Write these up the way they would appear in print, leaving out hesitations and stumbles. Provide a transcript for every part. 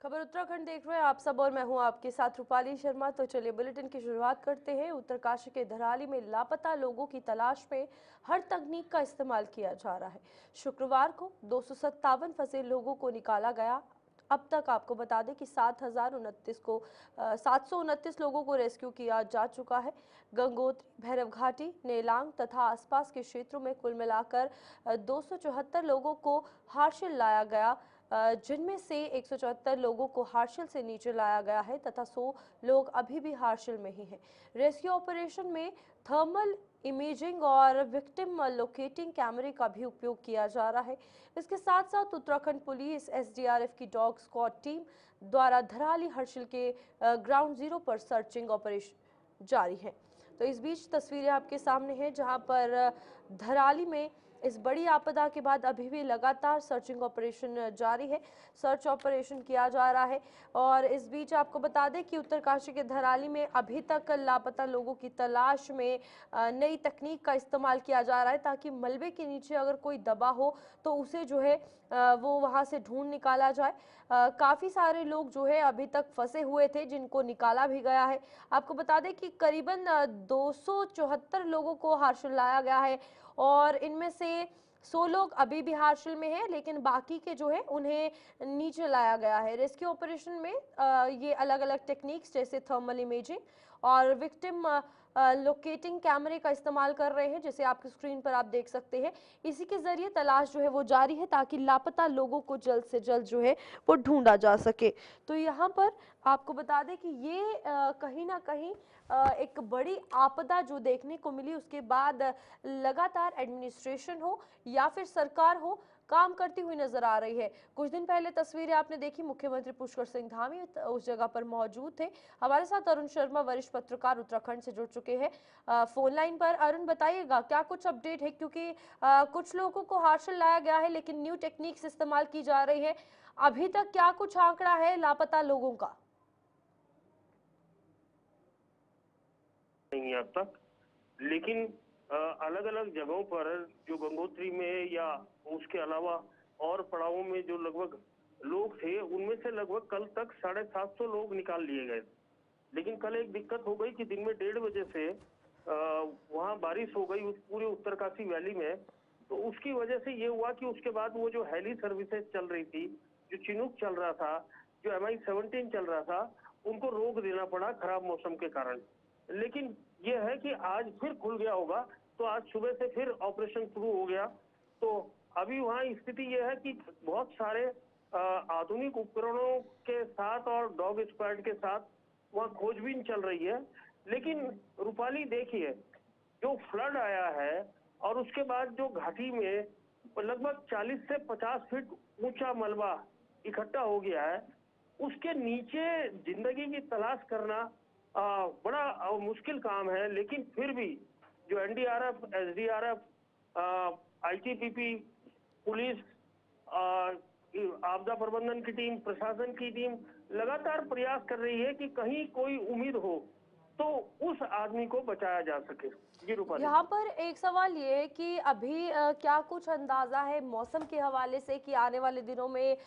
खबर उत्तराखंड देख रहे हैं आप सब और मैं हूं आपके साथ रूपाली शर्मा। तो चलिए बुलेटिन की शुरुआत करते हैं। उत्तरकाशी के धराली में लापता लोगों की तलाश में हर तकनीक का इस्तेमाल किया जा रहा है। शुक्रवार को 257 फंसे लोगों को निकाला गया। अब तक आपको बता दें कि 729 लोगों को रेस्क्यू किया जा चुका है। गंगोत्री, भैरव घाटी, नेलांग तथा आसपास के क्षेत्रों में कुल मिलाकर 274 लोगों को हार्शिल लाया गया, जिनमें से 174 लोगों को हार्शिल से नीचे लाया गया है तथा 100 लोग अभी भी हार्शिल में ही हैं। रेस्क्यू ऑपरेशन में थर्मल इमेजिंग और विक्टिम लोकेटिंग कैमरे का भी उपयोग किया जा रहा है। इसके साथ साथ उत्तराखंड पुलिस, एसडीआरएफ की डॉग स्क्वाड टीम द्वारा धराली हर्षिल के ग्राउंड जीरो पर सर्चिंग ऑपरेशन जारी है। तो इस बीच तस्वीरें आपके सामने हैं, जहां पर धराली में इस बड़ी आपदा के बाद अभी भी लगातार सर्चिंग ऑपरेशन जारी है। सर्च ऑपरेशन किया जा रहा है। और इस बीच आपको बता दें कि उत्तरकाशी के धराली में अभी तक लापता लोगों की तलाश में नई तकनीक का इस्तेमाल किया जा रहा है, ताकि मलबे के नीचे अगर कोई दबा हो तो उसे जो है वो वहां से ढूंढ निकाला जाए। काफी सारे लोग जो है अभी तक फंसे हुए थे, जिनको निकाला भी गया है। आपको बता दें कि करीबन 274 लोगों को हार्शिल लाया गया है और इनमें से 100 लोग अभी भी हार्शिल में हैं, लेकिन बाकी के जो है उन्हें नीचे लाया गया है। रेस्क्यू ऑपरेशन में ये अलग अलग टेक्निक्स जैसे थर्मल इमेजिंग और विक्टिम लोकेटिंग कैमरे का इस्तेमाल कर रहे हैं, जैसे आपकी स्क्रीन पर आप देख सकते हैं। इसी के जरिए तलाश जो है वो जारी है, ताकि लापता लोगों को जल्द से जल्द जो है वो ढूंढा जा सके। तो यहाँ पर आपको बता दें कि ये कहीं ना कहीं एक बड़ी आपदा जो देखने को मिली, उसके बाद लगातार एडमिनिस्ट्रेशन हो या फिर सरकार हो, काम करती हुई नजर आ रही है। कुछ दिन पहले तस्वीरें आपने देखी, मुख्यमंत्री पुष्कर सिंह धामी उस जगह पर मौजूद थे। हमारे साथ अरुण शर्मा, वरिष्ठ पत्रकार उत्तराखंड से जुड़ चुके हैं फोन लाइन पर। अरुण, बताइएगा क्या कुछ अपडेट है, क्योंकि कुछ लोगों को हार्शिल लाया गया है लेकिन न्यू टेक्निक्स इस्तेमाल की जा रही है। अभी तक क्या कुछ आंकड़ा है लापता लोगों का? नहीं है अब तक, लेकिन अलग अलग जगहों पर जो गंगोत्री में या उसके अलावा और पड़ावों में जो लगभग लोग थे, उनमें से लगभग कल तक 750 लोग निकाल लिए गए। लेकिन कल एक दिक्कत हो गई कि दिन में 1:30 बजे से वहां बारिश हो गई उस पूरे उत्तरकाशी वैली में। तो उसकी वजह से ये हुआ कि उसके बाद वो जो हेली सर्विसेज चल रही थी, जो चिनूक चल रहा था, जो MI-17 चल रहा था, उनको रोक देना पड़ा खराब मौसम के कारण। लेकिन ये है कि आज फिर खुल गया होगा, तो आज सुबह से फिर ऑपरेशन शुरू हो गया। तो अभी वहाँ स्थिति ये है कि बहुत सारे आधुनिक उपकरणों के साथ और डॉग स्क्वाड के साथ वहाँ खोजबीन चल रही है। लेकिन रूपाली देखिए, जो फ्लड आया है और उसके बाद जो घाटी में लगभग 40 से 50 फीट ऊंचा मलबा इकट्ठा हो गया है, उसके नीचे जिंदगी की तलाश करना बड़ा मुश्किल काम है। लेकिन फिर भी जो NDRF, SDRF, ITBP, पुलिस, आपदा प्रबंधन की टीम, प्रशासन की टीम लगातार प्रयास कर रही है कि कहीं कोई उम्मीद हो तो उस आदमी को बचाया जा सके। जी रूपाली। यहाँ पर एक सवाल ये है कि अभी क्या कुछ अंदाजा है मौसम के हवाले से कि आने वाले दिनों में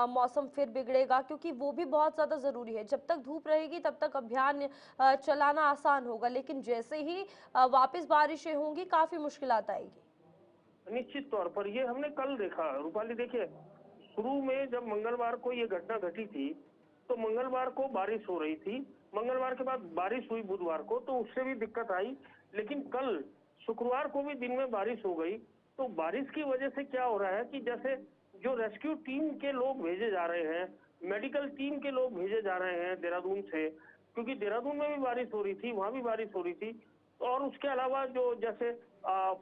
मौसम फिर बिगड़ेगा? क्योंकि वो भी बहुत ज्यादा जरूरी है। जब तक धूप रहेगी तब तक अभियान चलाना आसान होगा, लेकिन जैसे ही वापस बारिशें होंगी काफी मुश्किलात आएगी। निश्चित तौर पर ये हमने कल देखा रूपाली। देखिए, शुरू में जब मंगलवार को ये घटना घटी थी, तो मंगलवार को बारिश हो रही थी। मंगलवार के बाद बारिश हुई बुधवार को, तो उससे भी दिक्कत आई। लेकिन कल शुक्रवार को भी दिन में बारिश हो गई। तो बारिश की वजह से क्या हो रहा है कि जैसे जो रेस्क्यू टीम के लोग भेजे जा रहे हैं, मेडिकल टीम के लोग भेजे जा रहे हैं देहरादून से, क्योंकि देहरादून में भी बारिश हो रही थी, वहां भी बारिश हो रही थी। और उसके अलावा जो जैसे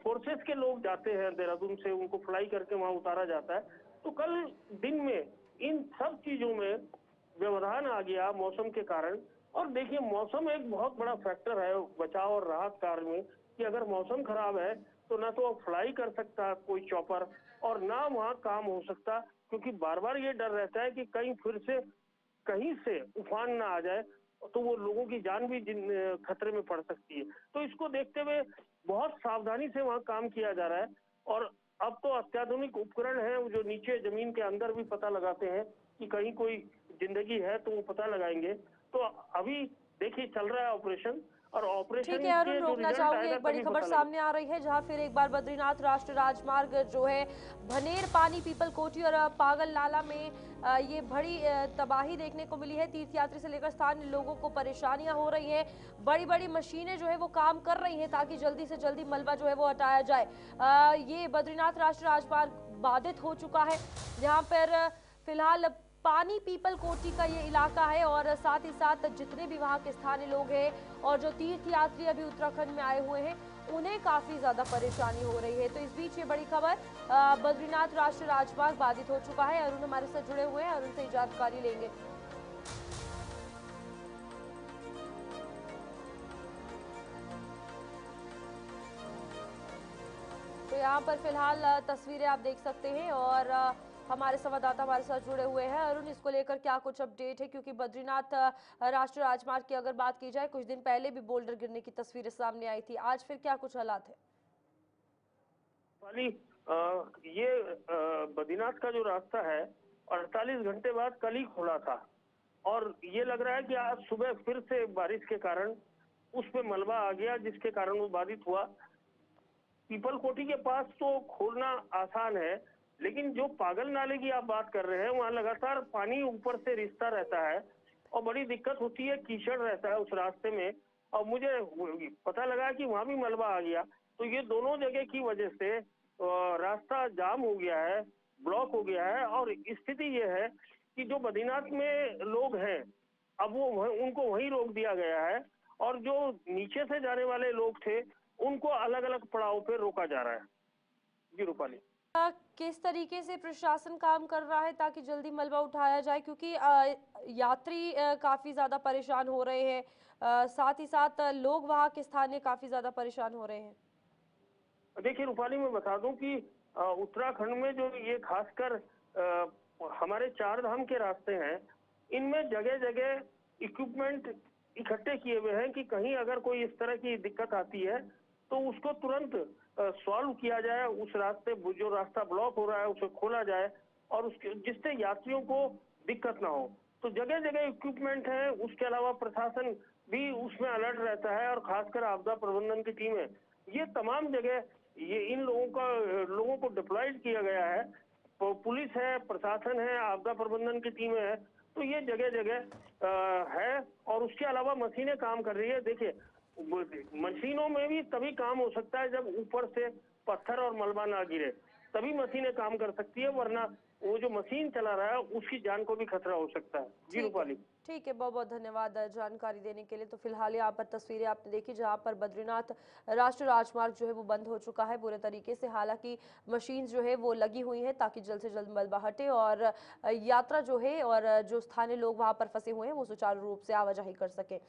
फोर्सेस के लोग जाते हैं देहरादून से, उनको फ्लाई करके वहां उतारा जाता है। तो कल दिन में इन सब चीजों में व्यवधान आ गया मौसम के कारण। और देखिए, मौसम एक बहुत बड़ा फैक्टर है बचाव और राहत कार्य में, कि अगर मौसम खराब है तो ना तो फ्लाई कर सकता कोई चॉपर और ना वहां काम हो सकता, क्योंकि बार बार ये डर रहता है कि कहीं फिर से कहीं से उफान ना आ जाए, तो वो लोगों की जान भी खतरे में पड़ सकती है। तो इसको देखते हुए बहुत सावधानी से वहां काम किया जा रहा है। और अब तो अत्याधुनिक उपकरण हैं जो नीचे जमीन के अंदर भी पता लगाते हैं कि कहीं कोई जिंदगी है तो वो पता लगाएंगे। तो अभी देखिए चल रहा है ऑपरेशन, और ठीक ऑपरेशन है अरुण, के जो रोकना रिजल्ट चाहूंगी, आएगा एक बड़ी तभी खबर पता लगेगा। सामने आ रही है जहां फिर एक बार बद्रीनाथ राष्ट्रीय राजमार्ग जो है भनेर पानी पीपल कोठी और पागल नाला में ये बड़ी तबाही देखने को मिली है। तीर्थयात्री से लेकर स्थानीय लोगों को परेशानियां हो रही हैं। बड़ी बड़ी मशीनें जो है वो काम कर रही हैं ताकि जल्दी से जल्दी मलबा जो है वो हटाया जाए। ये बद्रीनाथ राष्ट्रीय राजमार्ग बाधित हो चुका है जहां पर फिलहाल पानी पीपल कोठी का ये इलाका है और साथ ही साथ जितने भी वहाँ के स्थानीय लोग हैं और जो तीर्थयात्री अभी उत्तराखंड में आए हुए हैं उन्हें काफी ज्यादा परेशानी हो रही है। तो इस बीच ये बड़ी खबर, बद्रीनाथ राष्ट्रीय राजमार्ग बाधित हो चुका है। अरुण हमारे साथ जुड़े हुए हैं, अरुण से जानकारी लेंगे। तो यहाँ पर फिलहाल तस्वीरें आप देख सकते हैं और हमारे संवाददाता हमारे साथ जुड़े हुए हैं। अरुण, इसको लेकर क्या कुछ अपडेट है, क्योंकि बद्रीनाथ राष्ट्रीय राजमार्ग की अगर बात की जाए, कुछ दिन पहले भी बोल्डर गिरने की तस्वीरें सामने आई थी, आज फिर क्या कुछ हालात है? वाली ये बद्रीनाथ का जो रास्ता है 48 घंटे बाद कल ही खुला था, और ये लग रहा है कि आज सुबह फिर से बारिश के कारण उस पे मलबा आ गया, जिसके कारण वो बाधित हुआ। पीपल कोठी के पास तो खोलना आसान है, लेकिन जो पागल नाले की आप बात कर रहे हैं वहां लगातार पानी ऊपर से रिसता रहता है और बड़ी दिक्कत होती है, कीचड़ रहता है उस रास्ते में। और मुझे पता लगा कि वहां भी मलबा आ गया। तो ये दोनों जगह की वजह से रास्ता जाम हो गया है, ब्लॉक हो गया है। और स्थिति ये है कि जो बद्रीनाथ में लोग हैं अब वो उनको वहीं रोक दिया गया है, और जो नीचे से जाने वाले लोग थे उनको अलग अलग पड़ाव पे रोका जा रहा है। जी रूपाली, किस तरीके से प्रशासन काम कर रहा है ताकि जल्दी मलबा उठाया जाए, क्योंकि यात्री काफी ज्यादा परेशान हो रहे हैं, साथ ही साथ लोग वहाँ के स्थानीय काफी ज्यादा परेशान हो रहे हैं। देखिए रूपाली, मैं बता दूं कि उत्तराखंड में जो ये खासकर हमारे चार धाम के रास्ते हैं, इनमें जगह जगह इक्विपमेंट इकट्ठे किए हुए हैं कि कहीं अगर कोई इस तरह की दिक्कत आती है तो उसको तुरंत सॉल्व किया जाए, उस रास्ते जो रास्ता ब्लॉक हो रहा है उसे खोला जाए, और उसके जिससे यात्रियों को दिक्कत ना हो। तो जगह जगह इक्विपमेंट है, उसके अलावा प्रशासन भी उसमें अलर्ट रहता है, और खासकर आपदा प्रबंधन की टीमें, ये तमाम जगह ये इन लोगों को डिप्लॉयड किया गया है। तो पुलिस है, प्रशासन है, आपदा प्रबंधन की टीमें है, तो ये जगह जगह है। और उसके अलावा मशीनें काम कर रही है। देखिए मशीनों में भी तभी काम हो सकता है जब ऊपर से पत्थर और मलबा ना गिरे, तभी मशीनें काम कर सकती है, वरना वो जो मशीन चला रहा है उसकी जान को भी खतरा हो सकता है। जी रूपाली, ठीक है, बहुत बहुत धन्यवाद जानकारी देने के लिए। तो फिलहाल यहाँ पर तस्वीरें आपने देखी जहाँ पर बद्रीनाथ राष्ट्रीय राजमार्ग जो है वो बंद हो चुका है पूरे तरीके से। हालांकि मशीन जो है वो लगी हुई है ताकि जल्द से जल्द मलबा हटे और यात्रा जो है और जो स्थानीय लोग वहाँ पर फंसे हुए हैं वो सुचारू रूप से आवाजाही कर सके।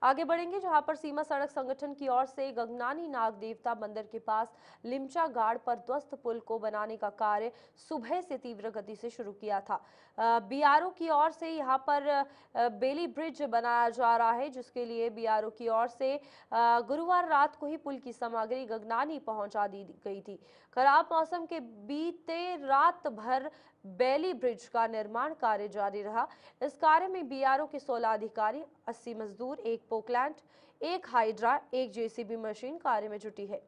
आगे बढ़ेंगे जहां पर सीमा सड़क संगठन की ओर से गगनानी नाग देवता मंदिर के पास लिमचा गाड़ पर ध्वस्त पुल को बनाने का कार्य सुबह से तीव्र गति से शुरू किया था। बीआरओ की ओर से यहां पर बेली ब्रिज बनाया जा रहा है, जिसके लिए बीआरओ की ओर से गुरुवार रात को ही पुल की सामग्री गगनानी पहुंचा दी गई थी। खराब मौसम के बीते रात भर बेली ब्रिज का निर्माण कार्य जारी रहा। इस कार्य में बीआरओ के 16 अधिकारी, 80 मजदूर, एक पोकलैंड, एक हाइड्रा, एक जेसीबी मशीन कार्य में जुटी है।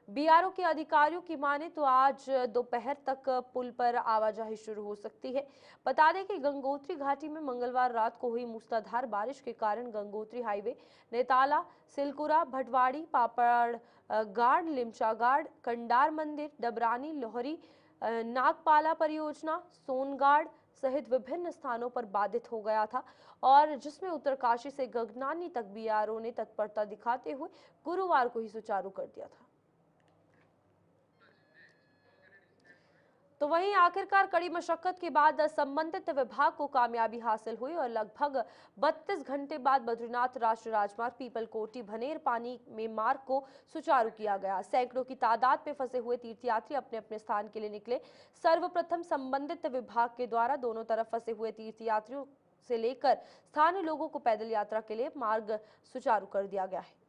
बीआरओ के अधिकारियों की माने तो आज दोपहर तक पुल पर आवाजाही शुरू हो सकती है। बता दें कि गंगोत्री घाटी में मंगलवार रात को हुई मूसलाधार बारिश के कारण गंगोत्री हाईवे नेताला, सिलकुरा, भटवाड़ी, पापड़ गाड़, लिमचा गाड़, कंडार मंदिर, डबरानी, लोहरी, नागपाला परियोजना, सोनगाड़ सहित विभिन्न स्थानों पर बाधित हो गया था, और जिसमें उत्तरकाशी से गगनानी तक बीआरओ ने तत्परता दिखाते हुए गुरुवार को ही सुचारू कर दिया था। तो वहीं आखिरकार कड़ी मशक्कत के बाद संबंधित विभाग को कामयाबी हासिल हुई और लगभग 32 घंटे बाद बद्रीनाथ राष्ट्रीय राजमार्ग पीपल कोटी भनेर पानी में मार्ग को सुचारू किया गया। सैकड़ों की तादाद में फंसे हुए तीर्थयात्री अपने अपने स्थान के लिए निकले। सर्वप्रथम संबंधित विभाग के द्वारा दोनों तरफ फंसे हुए तीर्थयात्रियों से लेकर स्थानीय लोगों को पैदल यात्रा के लिए मार्ग सुचारू कर दिया गया है।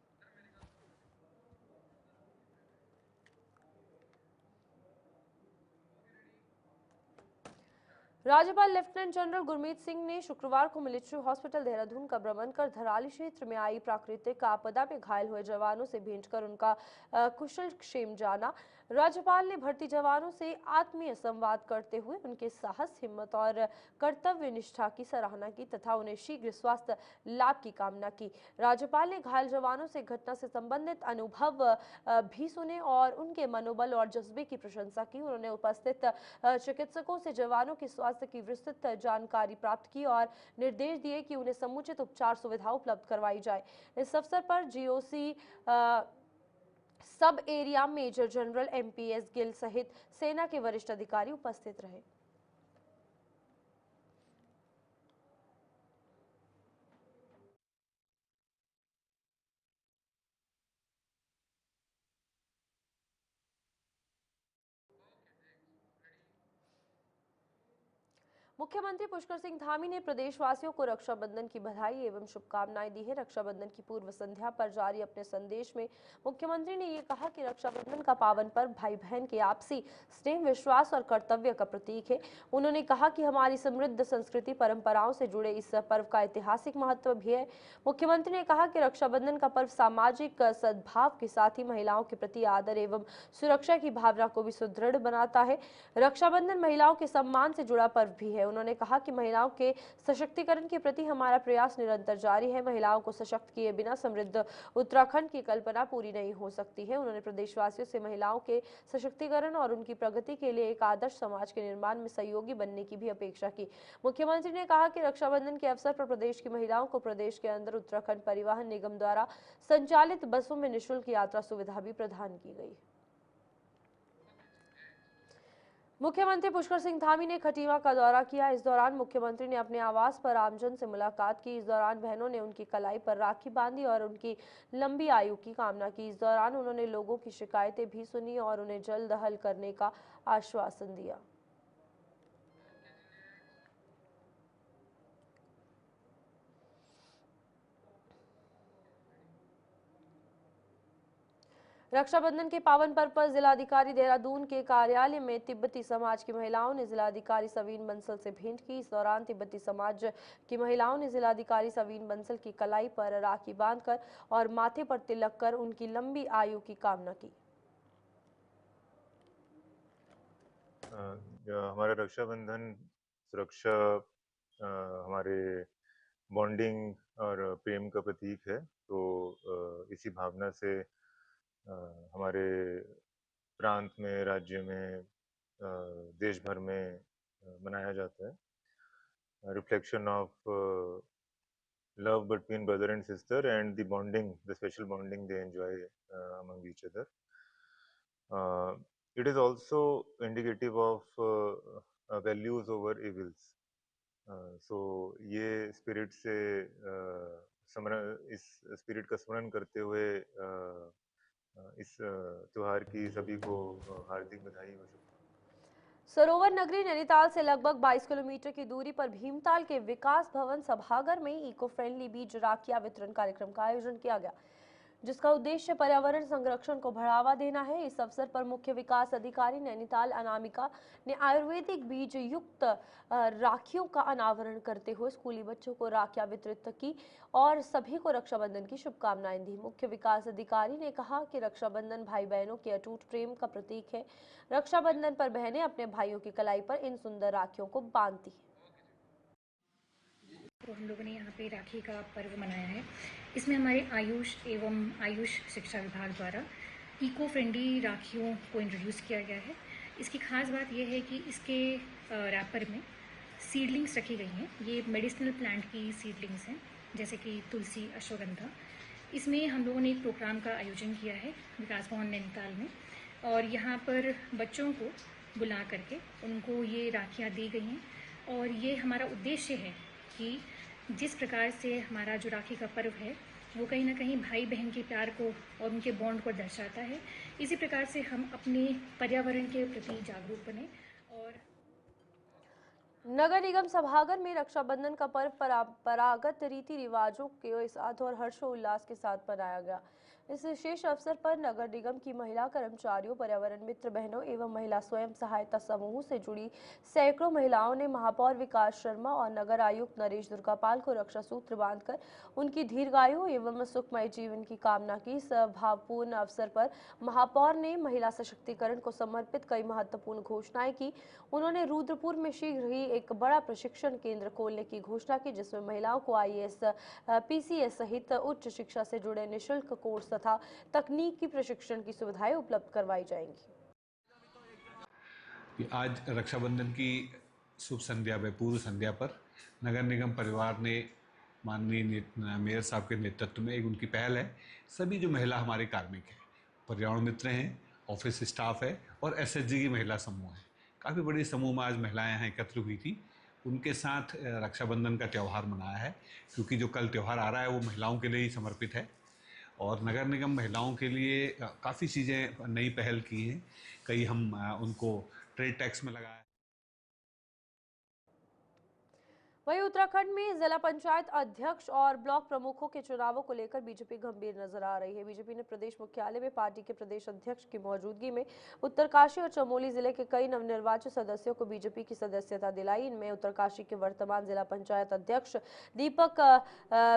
राज्यपाल लेफ्टिनेंट जनरल गुरमीत सिंह ने शुक्रवार को मिलिट्री हॉस्पिटल देहरादून का भ्रमण कर धराली क्षेत्र में आई प्राकृतिक आपदा में घायल हुए जवानों से भेंट कर उनका कुशल क्षेम जाना। राज्यपाल ने भर्ती जवानों से आत्मीय संवाद करते हुए उनके साहस, हिम्मत और कर्तव्य निष्ठा की सराहना की तथा उन्हें शीघ्र स्वास्थ्य लाभ की कामना की। राज्यपाल ने घायल जवानों से घटना से संबंधित अनुभव भी सुने और उनके मनोबल और जज्बे की प्रशंसा की। उन्होंने उपस्थित चिकित्सकों से जवानों के स्वास्थ्य की विस्तृत जानकारी प्राप्त की और निर्देश दिए कि उन्हें समुचित उपचार सुविधा उपलब्ध करवाई जाए। इस अवसर पर GOC sub area major general MPS Gill सहित सेना के वरिष्ठ अधिकारी उपस्थित रहे। मुख्यमंत्री पुष्कर सिंह धामी ने प्रदेशवासियों को रक्षाबंधन की बधाई एवं शुभकामनाएं दी है। रक्षाबंधन की पूर्व संध्या पर जारी अपने संदेश में मुख्यमंत्री ने ये कहा कि रक्षाबंधन का पावन पर्व भाई बहन के आपसी स्नेह, विश्वास और कर्तव्य का प्रतीक है। उन्होंने कहा कि हमारी समृद्ध संस्कृति परंपराओं से जुड़े इस पर्व का ऐतिहासिक महत्व भी है। मुख्यमंत्री ने कहा कि रक्षाबंधन का पर्व सामाजिक सद्भाव के साथ ही महिलाओं के प्रति आदर एवं सुरक्षा की भावना को भी सुदृढ़ बनाता है। रक्षाबंधन महिलाओं के सम्मान से जुड़ा पर्व भी है। उन्होंने कहा कि महिलाओं के सशक्तिकरण के प्रति हमारा प्रयास निरंतर जारी है। महिलाओं को सशक्त किए बिना समृद्ध उत्तराखंड की कल्पना पूरी नहीं हो सकती है। उन्होंने प्रदेशवासियों से महिलाओं के सशक्तिकरण और उनकी प्रगति के लिए एक आदर्श समाज के निर्माण में सहयोगी बनने की भी अपेक्षा की। मुख्यमंत्री ने कहा कि रक्षाबंधन के अवसर पर प्रदेश की महिलाओं को प्रदेश के अंदर उत्तराखंड परिवहन निगम द्वारा संचालित बसों में निःशुल्क यात्रा सुविधा भी प्रदान की गई। मुख्यमंत्री पुष्कर सिंह धामी ने खटीमा का दौरा किया। इस दौरान मुख्यमंत्री ने अपने आवास पर आमजन से मुलाकात की। इस दौरान बहनों ने उनकी कलाई पर राखी बांधी और उनकी लंबी आयु की कामना की। इस दौरान उन्होंने लोगों की शिकायतें भी सुनी और उन्हें जल्द हल करने का आश्वासन दिया। रक्षाबंधन के पावन पर्व पर जिलाधिकारी देहरादून के कार्यालय में तिब्बती समाज की महिलाओं ने जिलाधिकारी सवीन बंसल से भेंट की। इस दौरान तिब्बती समाज की महिलाओं ने जिलाधिकारी सवीन बंसल की कलाई पर राखी बांधकर और माथे पर तिलक कर उनकी लंबी आयु की कामना की। हमारा रक्षाबंधन सुरक्षा, हमारे बॉन्डिंग और प्रेम का प्रतीक है। तो इसी भावना से हमारे प्रांत में, राज्य में, देश भर में मनाया जाता है। Reflection of love between brother and sister and the bonding, the special bonding they enjoy among each other. It is also indicative of values over evils. So ये स्पिरिट से इस स्पिरिट का स्मरण करते हुए इस त्योहार की सभी को हार्दिक बधाई और शुभकामनाएं। सरोवर नगरी नैनीताल से लगभग 22 किलोमीटर की दूरी पर भीमताल के विकास भवन सभागार में इको फ्रेंडली बीज राखिया वितरण कार्यक्रम का आयोजन किया गया, जिसका उद्देश्य पर्यावरण संरक्षण को बढ़ावा देना है। इस अवसर पर मुख्य विकास अधिकारी नैनीताल अनामिका ने आयुर्वेदिक बीज युक्त राखियों का अनावरण करते हुए स्कूली बच्चों को राखियां वितरित की और सभी को रक्षाबंधन की शुभकामनाएं दी। मुख्य विकास अधिकारी ने कहा कि रक्षाबंधन भाई बहनों के अटूट प्रेम का प्रतीक है। रक्षाबंधन पर बहनें अपने भाइयों की कलाई पर इन सुंदर राखियों को बांधती हैं। तो हम लोगों ने यहाँ पे राखी का पर्व मनाया है। इसमें हमारे आयुष एवं आयुष शिक्षा विभाग द्वारा इको फ्रेंडली राखियों को इंट्रोड्यूस किया गया है। इसकी खास बात यह है कि इसके रैपर में सीडलिंग्स रखी गई हैं। ये मेडिसिनल प्लांट की सीडलिंग्स हैं, जैसे कि तुलसी, अश्वगंधा। इसमें हम लोगों ने एक प्रोग्राम का आयोजन किया है विकास भवन नैनीताल में, और यहाँ पर बच्चों को बुला करके उनको ये राखियाँ दी गई हैं। और ये हमारा उद्देश्य है कि जिस प्रकार से हमारा जो राखी का पर्व है वो कहीं ना कहीं भाई बहन के प्यार को और उनके बॉन्ड को दर्शाता है, इसी प्रकार से हम अपने पर्यावरण के प्रति जागरूक बने। और नगर निगम सभागार में रक्षाबंधन का पर्व परंपरागत रीति रिवाजों के साथ और हर्षोल्लास के साथ मनाया गया। इस विशेष अवसर पर नगर निगम की महिला कर्मचारियों, पर्यावरण मित्र बहनों एवं महिला स्वयं सहायता समूहों से जुड़ी सैकड़ों महिलाओं ने महापौर विकास शर्मा और नगर आयुक्त नरेश दुर्गापाल को रक्षा सूत्र बांधकर उनकी दीर्घायु एवं सुखमय जीवन की कामना की। इस भावपूर्ण अवसर पर महापौर ने महिला सशक्तिकरण को समर्पित कई महत्वपूर्ण घोषणाएं की। उन्होंने रुद्रपुर में शीघ्र ही एक बड़ा प्रशिक्षण केंद्र खोलने की घोषणा की, जिसमें महिलाओं को IAS, PCS सहित उच्च शिक्षा से जुड़े निःशुल्क कोर्स तथा तकनीकी प्रशिक्षण की सुविधाएं उपलब्ध करवाई जाएंगी। आज रक्षाबंधन की शुभ संध्या में पूर्व संध्या पर नगर निगम परिवार ने माननीय मेयर साहब के नेतृत्व में एक उनकी पहल है। सभी जो महिला हमारे कार्मिक हैं, पर्यावरण मित्र हैं, ऑफिस स्टाफ है और SHG की महिला समूह है, काफ़ी बड़ी समूह में आज महिलाएं यहाँ एकत्र हुई थी। उनके साथ रक्षाबंधन का त्यौहार मनाया है, क्योंकि जो कल त्यौहार आ रहा है वो महिलाओं के लिए ही समर्पित है। और नगर निगम महिलाओं के लिए काफ़ी चीज़ें नई पहल की हैं। कई हम उनको ट्रेड टैक्स में लगाया। वहीं उत्तराखंड में जिला पंचायत अध्यक्ष और ब्लॉक प्रमुखों के चुनावों को लेकर बीजेपी गंभीर नजर आ रही है। बीजेपी ने प्रदेश मुख्यालय में पार्टी के प्रदेश अध्यक्ष की मौजूदगी में उत्तरकाशी और चमोली जिले के कई नवनिर्वाचित सदस्यों को बीजेपी की सदस्यता दिलाई। इनमें उत्तरकाशी के वर्तमान जिला पंचायत अध्यक्ष दीपक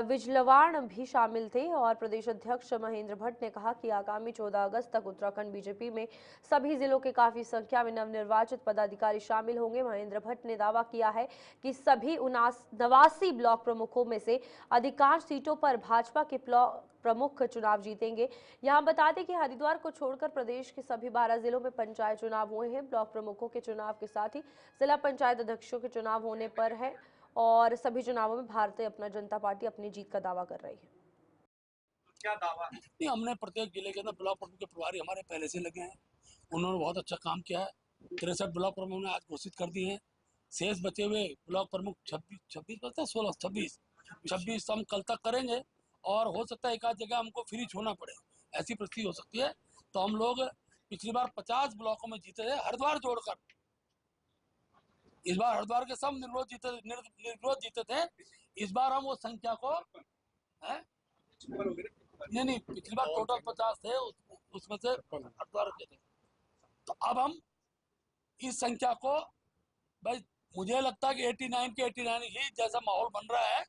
विजलवाण भी शामिल थे। और प्रदेश अध्यक्ष महेंद्र भट्ट ने कहा कि आगामी 14 अगस्त तक उत्तराखंड बीजेपी में सभी जिलों के काफी संख्या में नवनिर्वाचित पदाधिकारी शामिल होंगे। महेंद्र भट्ट ने दावा किया है कि सभी 89 ब्लॉक प्रमुखों में से अधिकांश सीटों पर भाजपा के प्रमुख चुनाव जीतेंगे। यहां बता दें कि हरिद्वार को छोड़कर प्रदेश के सभी 12 जिलों में पंचायत चुनाव हुए हैं। ब्लॉक प्रमुखों के चुनाव के साथ ही जिला पंचायत अध्यक्षों के चुनाव होने पर है और सभी चुनावों में भारतीय अपना जनता पार्टी अपनी जीत का दावा कर रही है। क्या दावा है? हमने प्रत्येक जिले के अंदर ब्लॉक प्रमुख के प्रभारी हमारे पहले से लगे हैं। उन्होंने बहुत अच्छा काम किया है। 63 ब्लॉक प्रमुख ने आज घोषित कर दिए हैं। शेष बचे हुए ब्लॉक प्रमुख 26 हम कल तक करेंगे और हो सकता है एक आध जगह हमको फ्री छोड़ना पड़े, ऐसी परिस्थिति हो सकती है। तो हम लोग पिछली बार 50 ब्लॉकों में जीते थे, हरिद्वार जोड़कर। इस बार हरिद्वार के सब निर्विरोध जीते थे। इस बार हम वो संख्या को नहीं, पिछली बार टोटल 50 थे, उसमें से हरिद्वार जीते। तो अब हम इस संख्या को, भाई मुझे लगता है कि 89 के 89 ही जैसा माहौल बन रहा है,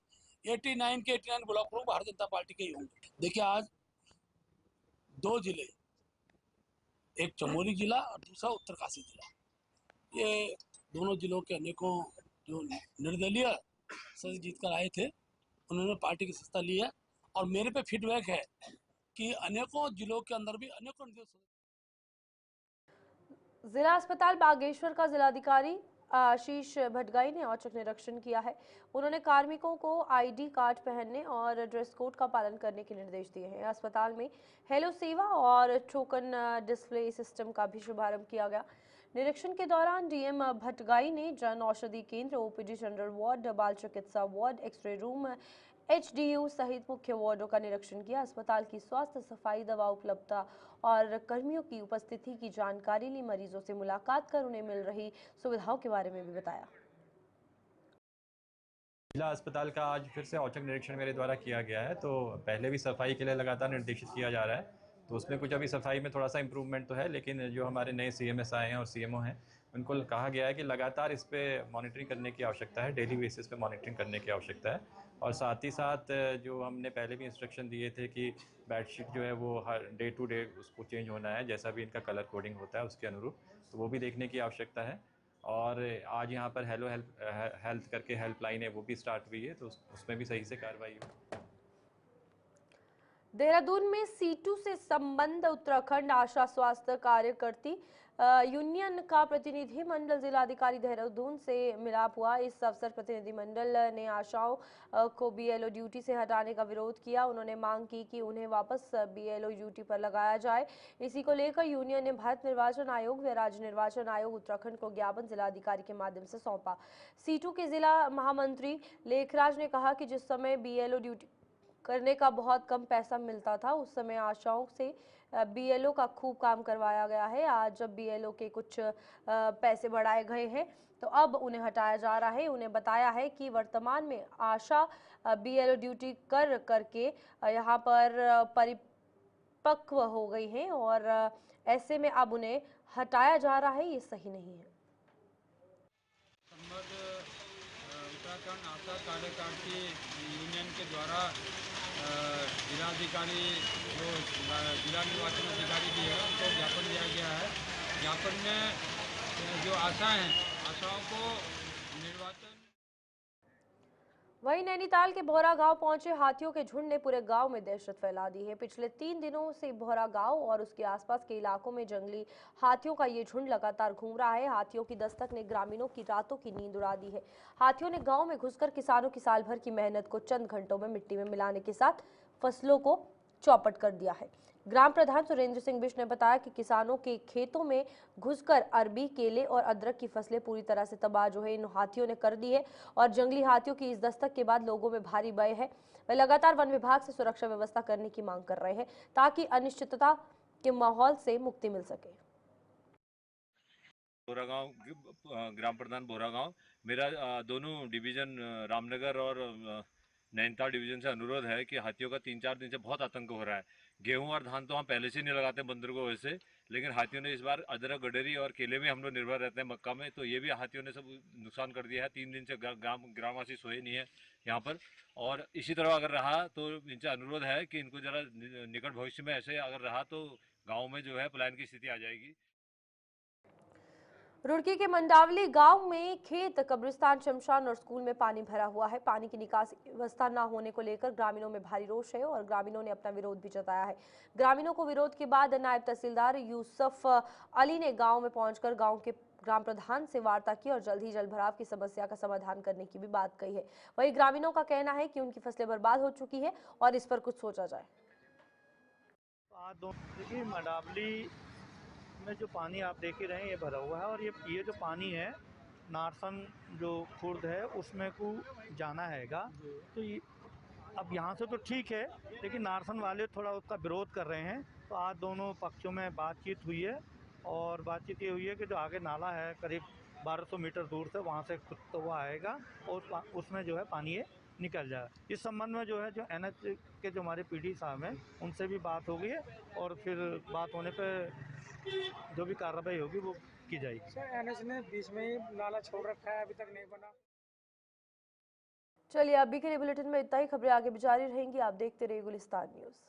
89 के 89 ब्लॉक प्रमुख भारतीय जनता पार्टी के ही होंगे। देखिए आज 2 जिले, एक चमोली जिला और दूसरा उत्तरकाशी जिला, ये दोनों जिलों के अनेकों जो निर्दलीय सदस्य जीत कर आए थे, उन्होंने पार्टी की सत्ता ली है। और मेरे पे फीडबैक है कि अनेकों जिलों के अंदर भी अनेकों जिला अस्पताल बागेश्वर का जिलाधिकारी आशीष भटगाई ने औचक निरीक्षण किया है। उन्होंने कार्मिकों को ID कार्ड पहनने और ड्रेस कोड का पालन करने के निर्देश दिए हैं। अस्पताल में हेलो सेवा और टोकन डिस्प्ले सिस्टम का भी शुभारंभ किया गया। निरीक्षण के दौरान DM भटगाई ने जन औषधि केंद्र, OPD, जनरल वार्ड, बाल चिकित्सा वार्ड, एक्सरे रूम, HDU सहित मुख्य वार्डों का निरीक्षण किया। अस्पताल की स्वास्थ्य, सफाई, दवा उपलब्धता और कर्मियों की उपस्थिति की जानकारी ली। मरीजों से मुलाकात कर उन्हें मिल रही सुविधाओं के बारे में भी बताया। जिला अस्पताल का आज फिर से औचक निरीक्षण मेरे द्वारा किया गया है। तो पहले भी सफाई के लिए लगातार निर्देशित किया जा रहा है, तो उसमें कुछ अभी सफाई में थोड़ा सा इम्प्रूवमेंट तो है, लेकिन जो हमारे नए CMS आए हैं और CMO हैं, उनको कहा गया है कि लगातार इस पर मॉनिटरिंग करने की आवश्यकता है, डेली बेसिस पे मॉनिटरिंग करने की आवश्यकता है। और साथ ही साथ जो हमने पहले भी इंस्ट्रक्शन दिए थे कि बेडशीट जो है वो हर डे टू डे उसको चेंज होना है, जैसा भी इनका कलर कोडिंग होता है उसके अनुरूप, तो वो भी देखने की आवश्यकता है। और आज यहाँ पर हेलो हेल्थ करके हेल्पलाइन है, वो भी स्टार्ट हुई है, तो उसमें भी सही से कार्रवाई हो। देहरादून में सीटू से संबंध उत्तराखंड आशा स्वास्थ्य कार्यकर्ती यूनियन का प्रतिनिधि मंडल जिलाधिकारी देहरादून से मिलाप हुआ। इस अवसर प्रतिनिधिमंडल ने आशाओं को BLO ड्यूटी से हटाने का विरोध किया। उन्होंने मांग की कि उन्हें वापस BLO ड्यूटी पर लगाया जाए। इसी को लेकर यूनियन ने भारत निर्वाचन आयोग व राज्य निर्वाचन आयोग उत्तराखंड को ज्ञापन जिलाधिकारी के माध्यम से सौंपा। सीटू के जिला महामंत्री लेखराज ने कहा कि जिस समय BLO ड्यूटी करने का बहुत कम पैसा मिलता था, उस समय आशाओं से BLO का खूब काम करवाया गया है। आज जब BLO के कुछ पैसे बढ़ाए गए हैं तो अब उन्हें हटाया जा रहा है। उन्हें बताया है कि वर्तमान में आशा BLO ड्यूटी करके यहाँ पर परिपक्व हो गई हैं और ऐसे में अब उन्हें हटाया जा रहा है, ये सही नहीं है। उत्तराखंड आशा कार्यकर्ती यूनियन के द्वारा जिलाधिकारी जो जिला निर्वाचन अधिकारी भी है उनको ज्ञापन दिया गया है। ज्ञापन में जो आशाओं को निर्वाचन। वहीं नैनीताल के बोहरा गांव पहुंचे हाथियों के झुंड ने पूरे गांव में दहशत फैला दी है। पिछले 3 दिनों से बोहरा गांव और उसके आसपास के इलाकों में जंगली हाथियों का ये झुंड लगातार घूम रहा है। हाथियों की दस्तक ने ग्रामीणों की रातों की नींद उड़ा दी है। हाथियों ने गांव में घुसकर किसानों की साल भर की मेहनत को चंद घंटों में मिट्टी में मिलाने के साथ फसलों को चौपट कर दिया है। ग्राम प्रधान सुरेंद्र सिंह बिष्ट ने बताया कि किसानों के खेतों में घुसकर अरबी, केले और अदरक की फसलें पूरी तरह से तबाह जो है इन हाथियों ने कर दी है और जंगली हाथियों की इस दस्तक के बाद लोगों में भारी भय है। वे लगातार वन विभाग से सुरक्षा व्यवस्था करने की मांग कर रहे हैं ताकि अनिश्चितता के माहौल से मुक्ति मिल सके। बोरागांव ग्राम प्रधान बोरागांव, मेरा दोनों डिवीजन रामनगर और नैनीताल डिवीजन से अनुरोध है कि हाथियों का 3-4 दिन से बहुत आतंक हो रहा है। गेहूं और धान तो हम पहले से नहीं लगाते बंदर को वैसे, लेकिन हाथियों ने इस बार अदरक, गडेरी और केले में हम लोग निर्भर रहते हैं मक्का में, तो ये भी हाथियों ने सब नुकसान कर दिया है। 3 दिन से ग्रामवासी सोए नहीं है यहाँ पर, और इसी तरह अगर रहा तो इनसे अनुरोध है कि इनको जरा निकट भविष्य में ऐसे अगर रहा तो गाँव में जो है पलायन की स्थिति आ जाएगी। रुड़की के मंडावली गांव में खेत, कब्रिस्तान, शमशान और स्कूल में पानी भरा हुआ है। पानी की निकासी व्यवस्था न होने को लेकर ग्रामीणों में भारी रोष है और ग्रामीणों ने अपना विरोध भी जताया है। ग्रामीणों को विरोध के बाद नायब तहसीलदार यूसुफ अली ने गांव में पहुंचकर गांव के ग्राम प्रधान से वार्ता की और जल्द ही जल भराव की समस्या का समाधान करने की भी बात कही है। वहीं ग्रामीणों का कहना है कि उनकी फसलें बर्बाद हो चुकी है और इस पर कुछ सोचा जाए। देखिए, मंडावली में जो पानी आप देख ही रहे हैं ये भरा हुआ है और ये जो पानी है नारसन जो खुर्द है उसमें को जाना हैगा, तो अब यहाँ से तो ठीक है, लेकिन नारसन वाले थोड़ा उसका विरोध कर रहे हैं। तो आज दोनों पक्षों में बातचीत हुई है और बातचीत ये हुई है कि जो आगे नाला है करीब 1200 मीटर दूर से वहाँ से खुद हुआ आएगा और उसमें जो है पानी ये निकल जाए। इस संबंध में जो है जो NH के जो हमारे PD साहब हैं उनसे भी बात हो गई है और फिर बात होने पर जो भी कार्रवाई होगी वो की जाएगी। सर, NH ने बीच में ही नाला छोड़ रखा है, अभी तक नहीं बना। चलिए, अभी के लिए बुलेटिन में इतना ही। खबरें आगे भी जारी रहेंगी। आप देखते रहिए गुलिस्तान न्यूज़।